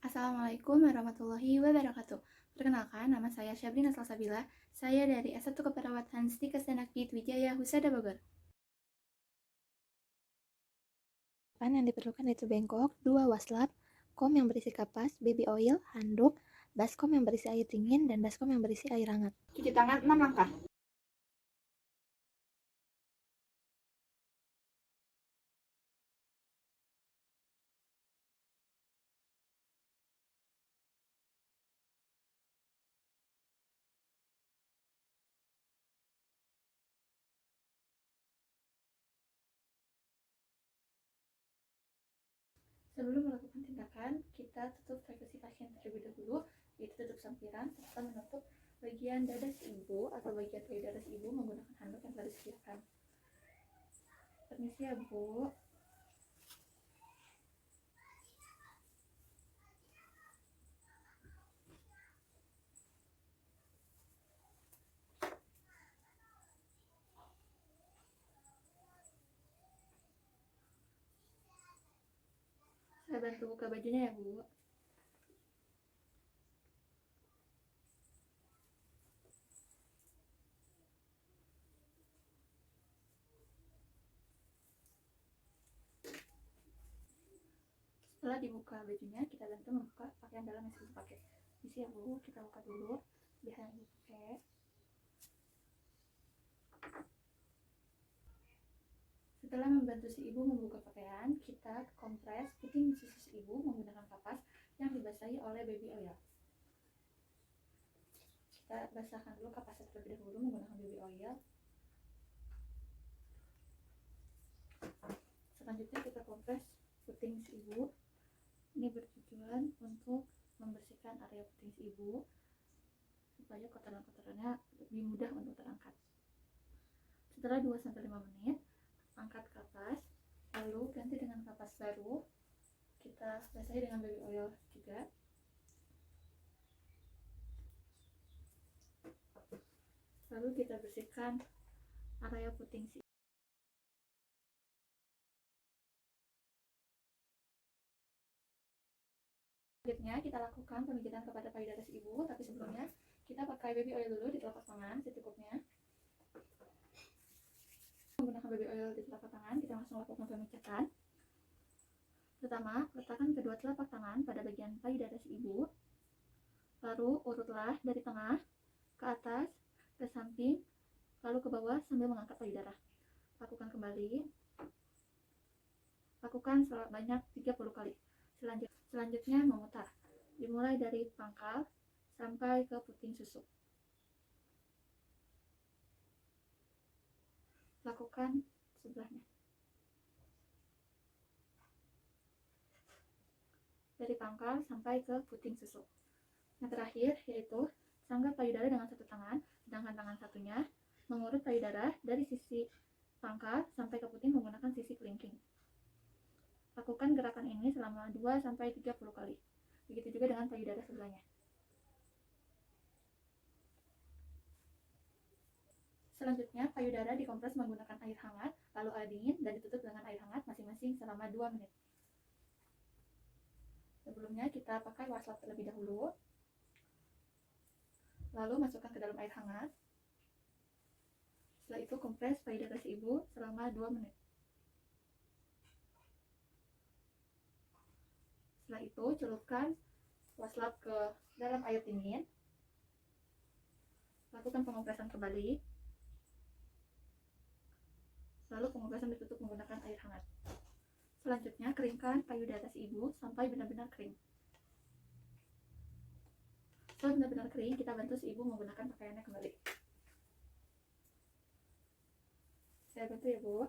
Assalamualaikum warahmatullahi wabarakatuh. Perkenalkan, nama saya Syabrina Salsabila. Saya dari S1 Keperawatan Stikes dan Akbid Wijaya Husada Bogor. Yang diperlukan yaitu bengkok, 2 waslap, kom yang berisi kapas, baby oil, handuk, baskom yang berisi air dingin, dan baskom yang berisi air hangat. Cuci tangan 6 langkah. Sebelum melakukan tindakan, kita tutup vakusi pasien terlebih dahulu, yaitu tutup sampiran, serta menutup bagian dada si ibu atau bagian payudara si ibu menggunakan handuk yang telah disediakan. Permisi ya, Bu. Saya bantu buka bajunya ya, Bu. Setelah dibuka bajunya, kita bantu membuka pakaian dalam yang sudah dipakai. Isi ya, Bu, kita buka dulu bahan yang dipakai. Setelah membantu si ibu membuka pakaian, kita kompres puting susu si ibu menggunakan kapas yang dibasahi oleh baby oil. Kita basahkan dulu kapasnya terlebih dahulu menggunakan baby oil. Selanjutnya kita kompres puting si ibu. Ini bertujuan untuk membersihkan area puting si ibu supaya kotoran-kotorannya lebih mudah untuk terangkat. Setelah 2-5 menit, angkat kapas, lalu ganti dengan kapas baru. Kita basahi dengan baby oil juga. Lalu kita bersihkan area puting si. Selanjutnya kita lakukan pemijitan kepada payudara si ibu, tapi sebelumnya kita pakai baby oil dulu di telapak tangan secukupnya. Menggunakan baby oil di telapak tangan, kita langsung lakukan pemijatan. Pertama, letakkan kedua telapak tangan pada bagian payudara si ibu. Lalu urutlah dari tengah ke atas, ke samping, lalu ke bawah sambil mengangkat payudara. Lakukan kembali. Lakukan sebanyak 30 kali. Selanjutnya memutar. Dimulai dari pangkal sampai ke puting susu. Lakukan sebelahnya. Dari pangkal sampai ke puting susu. Yang terakhir yaitu sanggah payudara dengan satu tangan, sedangkan tangan satunya mengurut payudara dari sisi pangkal sampai ke puting menggunakan sisi kelingking. Lakukan gerakan ini selama 2-30 kali. Begitu juga dengan payudara sebelahnya. Selanjutnya, payudara dikompres menggunakan air hangat, lalu air dingin, dan ditutup dengan air hangat masing-masing selama 2 menit. Sebelumnya, kita pakai waslap terlebih dahulu. Lalu masukkan ke dalam air hangat. Setelah itu, kompres payudara si ibu selama 2 menit. Setelah itu, celupkan waslap ke dalam air dingin. Lakukan pengompresan kembali. Lalu pengompresan ditutup menggunakan air hangat. Selanjutnya, keringkan payudara si ibu sampai benar-benar kering. Setelah benar-benar kering, kita bantu si ibu menggunakan pakaiannya kembali. Saya bantu ya, Bu.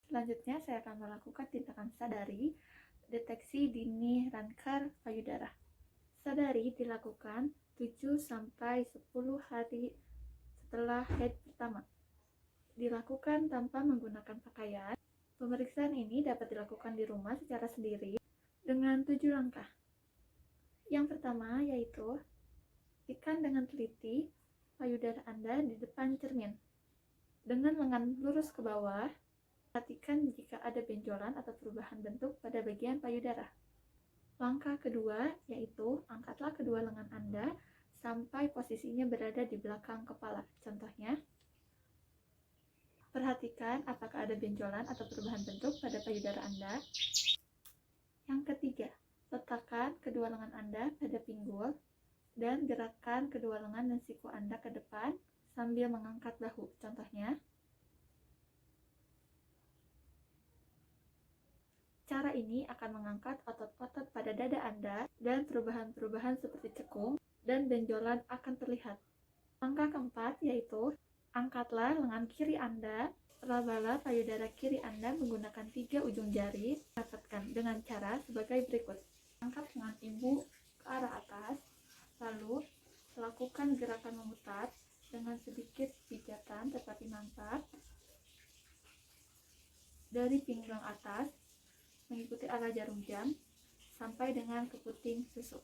Selanjutnya, saya akan melakukan tindakan sadari, deteksi dini rancar payudara. Sadari dilakukan 7-10 hari setelah haid pertama. Dilakukan tanpa menggunakan pakaian. Pemeriksaan ini dapat dilakukan di rumah secara sendiri dengan 7 langkah. Yang pertama yaitu perhatikan dengan teliti payudara Anda di depan cermin. Dengan lengan lurus ke bawah, perhatikan jika ada benjolan atau perubahan bentuk pada bagian payudara. Langkah kedua yaitu angkatlah kedua lengan Anda sampai posisinya berada di belakang kepala. Contohnya, perhatikan apakah ada benjolan atau perubahan bentuk pada payudara Anda. Yang ketiga, letakkan kedua lengan Anda pada pinggul dan gerakkan kedua lengan dan siku Anda ke depan sambil mengangkat bahu. Contohnya, cara ini akan mengangkat otot-otot pada dada Anda dan perubahan-perubahan seperti cekung dan benjolan akan terlihat. Langkah keempat yaitu angkatlah lengan kiri Anda, rabalah payudara kiri Anda menggunakan 3 ujung jari, dapatkan dengan cara sebagai berikut. Angkat lengan ibu ke arah atas, lalu lakukan gerakan memutar dengan sedikit pijatan tetapi mantap dari pinggang atas mengikuti arah jarum jam sampai dengan ke puting susu.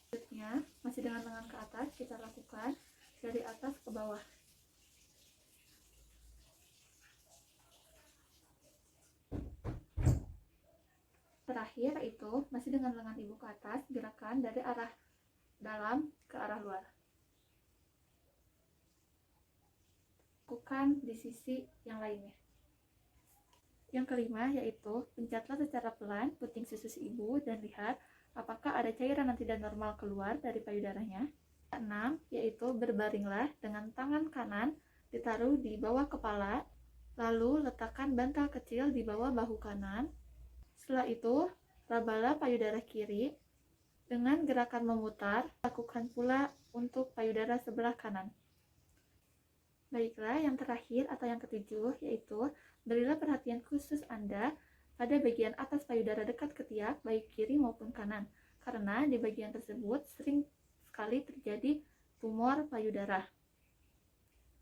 Selanjutnya, masih dengan lengan ke atas, kita lakukan dari atas ke bawah. Terakhir itu masih dengan lengan ibu ke atas, gerakan dari arah dalam ke arah luar. Lakukan di sisi yang lainnya. Yang kelima yaitu pencatlah secara pelan puting susu si ibu dan lihat apakah ada cairan yang tidak normal keluar dari payudaranya. 6 yaitu berbaringlah dengan tangan kanan ditaruh di bawah kepala, lalu letakkan bantal kecil di bawah bahu kanan. Setelah itu, rabalah payudara kiri dengan gerakan memutar, lakukan pula untuk payudara sebelah kanan. Baiklah, yang terakhir atau yang ketujuh yaitu berilah perhatian khusus Anda pada bagian atas payudara dekat ketiak, baik kiri maupun kanan, karena di bagian tersebut sering sekali terjadi tumor payudara.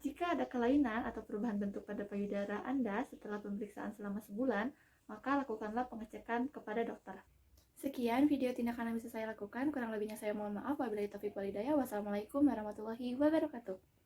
Jika ada kelainan atau perubahan bentuk pada payudara Anda setelah pemeriksaan selama sebulan, maka lakukanlah pengecekan kepada dokter. Sekian video tindakan yang bisa saya lakukan, kurang lebihnya saya mohon maaf. Wabillahi taufiq wal hidayah. Wassalamualaikum warahmatullahi wabarakatuh.